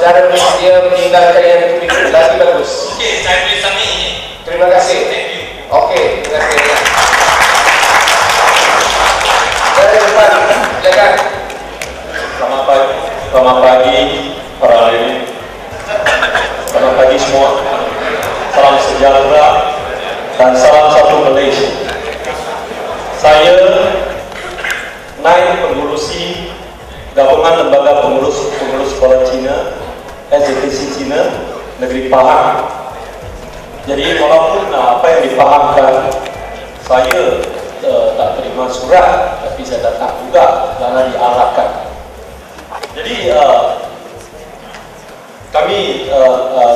cara dia meninggalkan yang itu lagi bagus. Okey, saya boleh submit ini. Terima kasih. Thank you. Okey, terima kasih. Dari depan, silakan. Selamat pagi para hadirin. Selamat pagi semua. Salam sejahtera dan salam satu Malaysia. Saya naik pengurusi Gabungan Lembaga Pengurus Sekolah Cina, SJKC Cina, Negeri Pahang. Jadi walaupun apa yang dipahamkan, saya tak terima surat, tapi saya datang juga karena diarahkan. Jadi kami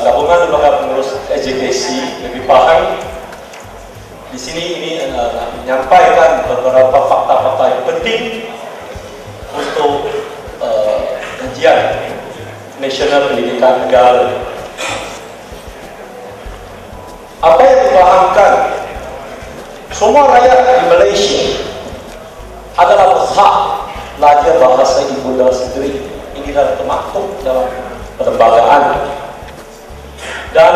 Gabungan Lembaga Pengurus SJKC Negeri Pahang di sini ini menyampaikan beberapa fakta-fakta yang penting untuk kajian Nasional Pendidikan Negara. Apa yang dipahamkan, semua rakyat di Malaysia adalah berhak belajar bahasa ibunda sendiri. Ini adalah termaktub dalam perlembagaan. Dan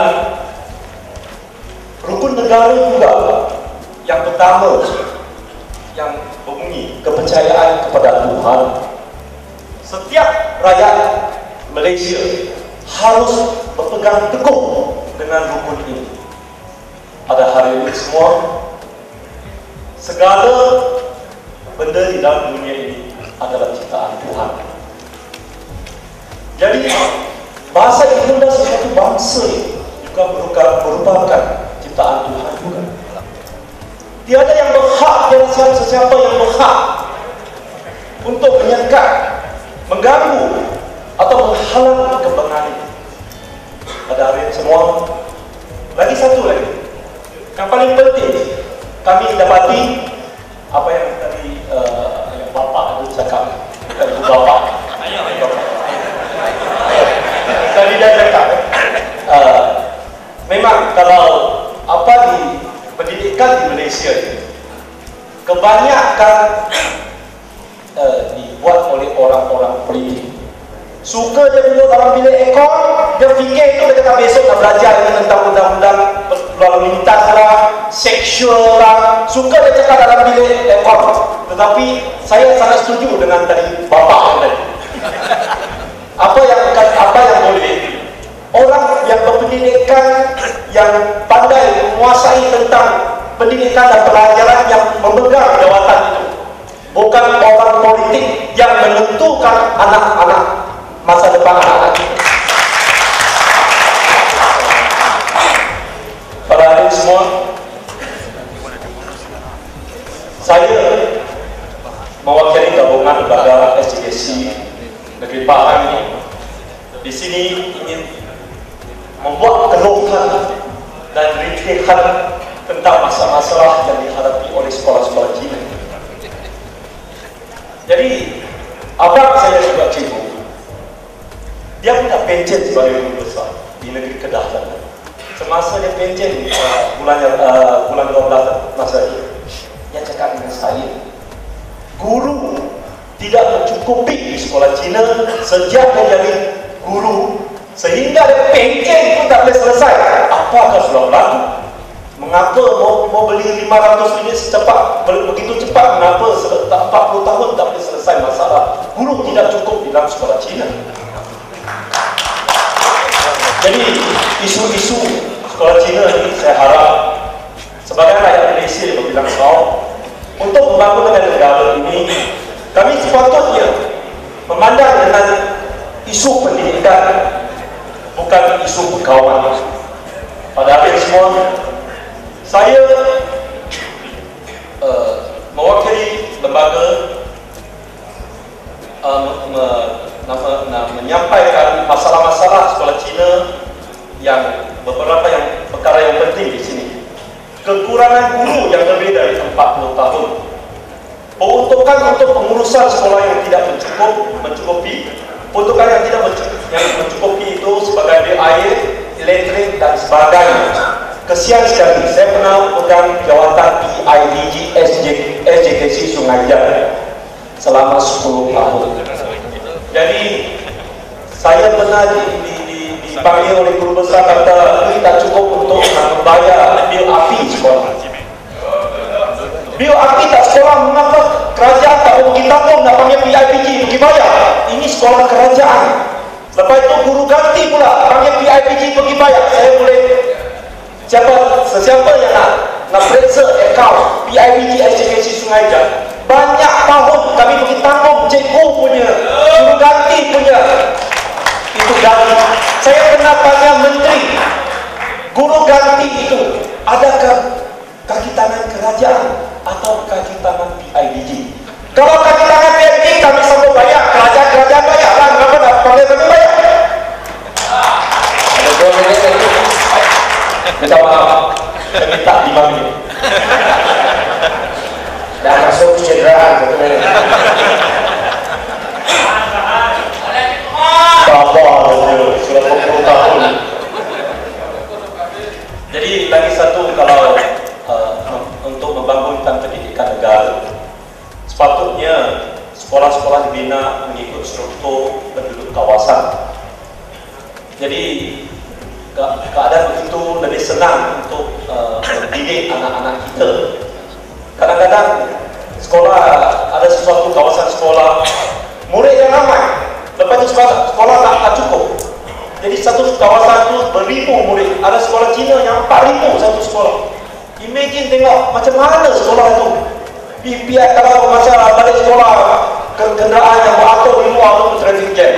rukun negara juga yang pertama yang berbunyi kepercayaan kepada Tuhan. Setiap rakyat Malaysia harus berpegang teguh dengan rukun ini. Pada hari ini semua, segala benda di dalam dunia ini adalah ciptaan Tuhan. Jadi bahasa ibunda sesuatu bangsa juga merupakan ciptaan Tuhan juga. Tiada yang berhak, tiada sesiapa yang berhak untuk menyekat, mengganggu atau menghalang perkembangan ini. Pada hari ini semua, lagi satu lagi yang paling penting kami dapati apa yang tadi yang Bapak itu cakap, Ibu Bapak tadi dia cakap, memang kalau apa di pendidikan di Malaysia kebanyakan dibuat oleh orang-orang politik. Suka dia duduk dalam bilik ekor, dia fikir itu, dia kata besok nak belajar ini tentang undang-undang lalu lintas lah, seksual lah. Suka dia cakap dalam bilik ekor. Tetapi saya sangat setuju dengan tadi Bapak yang tadi. Apa yang boleh orang yang berpendidikan, yang pandai menguasai tentang pendidikan dan pelajaran, yang memegang jawatan itu, bukan orang politik yang menentukan anak-anak masa depan anak-anak kita. Pada hari semua, saya mewakili Gabungan Lembaga SJKC Negeri Pahang ini di sini ingin membuat keluhan dan rintihan tentang masalah-masalah yang dihadapi oleh sekolah-sekolah Cina. Jadi, abang saya juga cikgu. Dia punya pencen sebagai guru besar di negeri Kedah sana. Semasa dia pencen bulan 12 masa dia cakap dengan saya, guru tidak mencukupi di sekolah Cina sejak menjadi guru, sehingga dia pencen pun tak boleh selesai. Apakah sudah berlaku? Mengapa mau beli 500 unit secepat, begitu cepat? Mengapa 40 tahun tak boleh selesai masalah? Guru tidak cukup di dalam sekolah Cina. Jadi isu-isu sekolah Cina ini saya harap sebagai rakyat Malaysia berbilang kau untuk membangun negara ini, kami sepatutnya memandang dengan isu pendidikan, bukan isu perkawanan. Pada hari semua, saya mewakili lembaga menyampaikan masalah-masalah sekolah Cina, yang beberapa yang perkara yang penting di sini. Kekurangan guru yang lebih dari 40 tahun, peruntukan untuk pengurusan sekolah yang tidak mencukupi, peruntukan yang tidak mencukupi itu sebagai air, elektrik dan sebagainya. Kesian sekali, saya pernah pegang jawatan PIDG SJKC Sungai Jaya selama 10 tahun. Jadi Saya pernah dipanggil oleh guru besar, kata ini tak cukup untuk membayar bil api sekolah. Bil api tak sekolah, mengapa kerajaan tak mau kita pun nak panggil PIPG pergi bayar? Ini sekolah kerajaan. Lepas itu guru ganti pula panggil PIPG pergi bayar. Saya boleh, sesiapa yang nak periksa akaun PIPG SJKC Sungai Jat, banyak tahun kami pergi tanggung cikgu punya, guru ganti punya itu ganti. Saya pernah tanya menteri, guru ganti itu adakah kaki tangan kerajaan atau kaki tangan PIBG? Kalau kaki tangan PIBG kami sambut bayar, kerajaan bayar lah, kenapa tak panggil kami bayar? Ada 2 minit lagi. Minta maaf, saya minta 5 minit. Dah masuk kecederaan 1 minit. Sabar saja, sudah 40 tahun. Jadi lagi satu, kalau untuk membangunkan pendidikan negara, sepatutnya sekolah-sekolah dibina mengikut struktur penduduk kawasan. Jadi keadaan begitu lebih senang untuk mendidik anak-anak kita. Kadang-kadang sekolah, ada sesuatu kawasan sekolah, murid yang ramai, lepas itu sekolah tak cukup. Jadi satu kawasan itu beribu murid. Ada sekolah Cina yang 4,000 satu sekolah. Imagine tengok macam mana sekolah itu. Biar kalau masa balik sekolah, kenderaan yang beratur di luar itu traffic jam.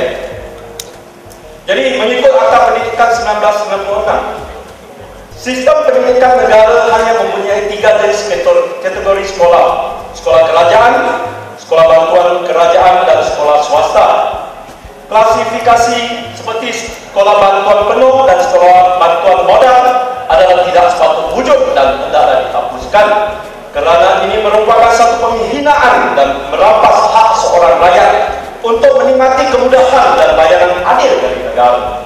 Jadi mengikut Akta Pendidikan 1996, sistem pendidikan negara hanya mempunyai 3 jenis kategori sekolah: sekolah kerajaan, sekolah bantuan kerajaan, dan sekolah swasta. Klasifikasi seperti sekolah bantuan penuh dan sekolah bantuan modal adalah tidak sepatut wujud dan hendaklah dihapuskan, kerana ini merupakan satu penghinaan dan merampas hak seorang rakyat untuk menikmati kemudahan dan layanan adil dari negara.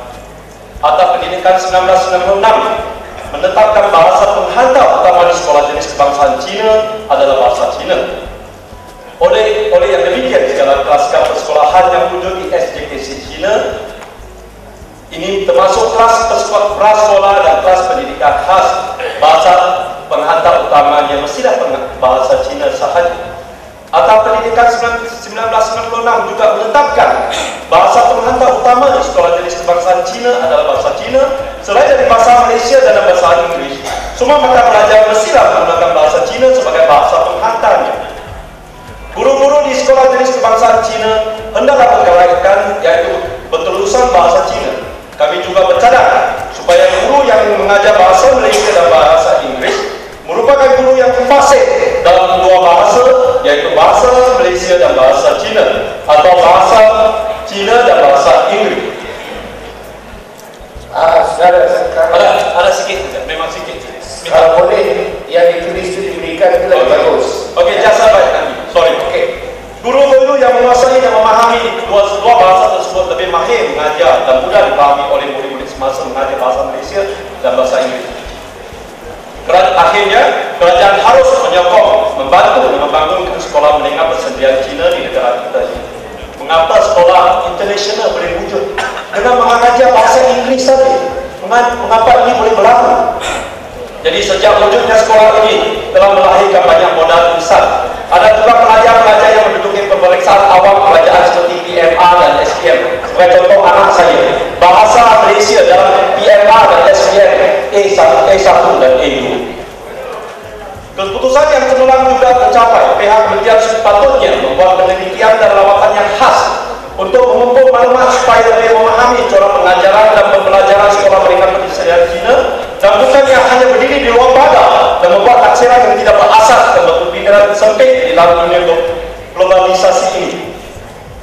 Akta Pendidikan 1996 menetapkan bahasa penghantar utama di sekolah jenis kebangsaan Cina adalah bahasa Cina. Oleh yang demikian, segala kelas persekolahan yang wujud di SJKC Cina ini termasuk kelas prasekolah dan kelas pendidikan khas, bahasa penghantar utamanya mestilah bahasa Cina sahaja. Akta Pendidikan 1996 juga menetapkan bahasa penghantar utama di sekolah jenis kebangsaan Cina adalah bahasa Cina, selain dari bahasa Malaysia dan bahasa Inggeris. Semua mata pelajar mestilah menggunakan bahasa Cina sebagai bahasa penghantarnya. Guru-guru di sekolah jenis kebangsaan Cina hendaklah berkelaikan, yaitu bertelusan bahasa Cina. Kami juga bercadang supaya guru yang mengajar bahasa Malaysia dan bahasa Inggeris merupakan guru yang fasih dalam 2 bahasa, yaitu bahasa Malaysia dan bahasa Cina, atau bahasa Cina dan bahasa Inggeris. Ada sikit, memang sikit. Kalau boleh yang ditulis itu diberikan itu lebih bagus. Okey, jasa baik nanti. Sorry. Okey. Guru-guru yang menguasai dan memahami dua bahasa tersebut lebih mahir mengajar dan mudah dipahami oleh murid-murid semasa mengajar bahasa Malaysia dan bahasa Inggeris. Akhirnya, kerajaan harus menyokong, membantu membangun sekolah menengah persendirian Cina di negara kita ini. Mengapa sekolah internasional boleh wujud dengan mengajar bahasa Inggeris saja? Mengapa ini boleh berlaku? Jadi sejak wujudnya sekolah ini telah melahirkan banyak modal besar. Ada juga pelajar-pelajar yang menduduki pemeriksaan awam kerajaan seperti PMA dan SPM. Sebagai contoh anak saya, bahasa Malaysia dalam PMA dan SPM A1 dan A2. Keputusan yang cemerlang juga tercapai. Pihak kementerian sepatutnya membuat penelitian dan lawatan yang khas untuk mengumpul maklumat supaya lebih memahami cara pengajaran dan pembelajaran sekolah menengah persendirian Cina, dan bukannya hanya berdiri di luar pagar dan membuat taksiran yang tidak berasas dan berpikiran sempit di dalam dunia globalisasi ini.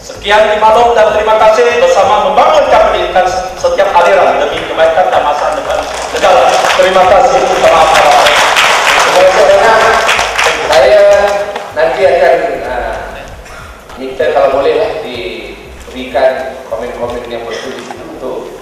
Sekian dimaklum dan terima kasih bersama membangunkan pendidikan setiap aliran demi kebaikan dan masa depan negara. Terima kasih. Terima kasih banyak. Saya nanti akan minta kalau boleh diberikan komen-komen yang bertulis itu untuk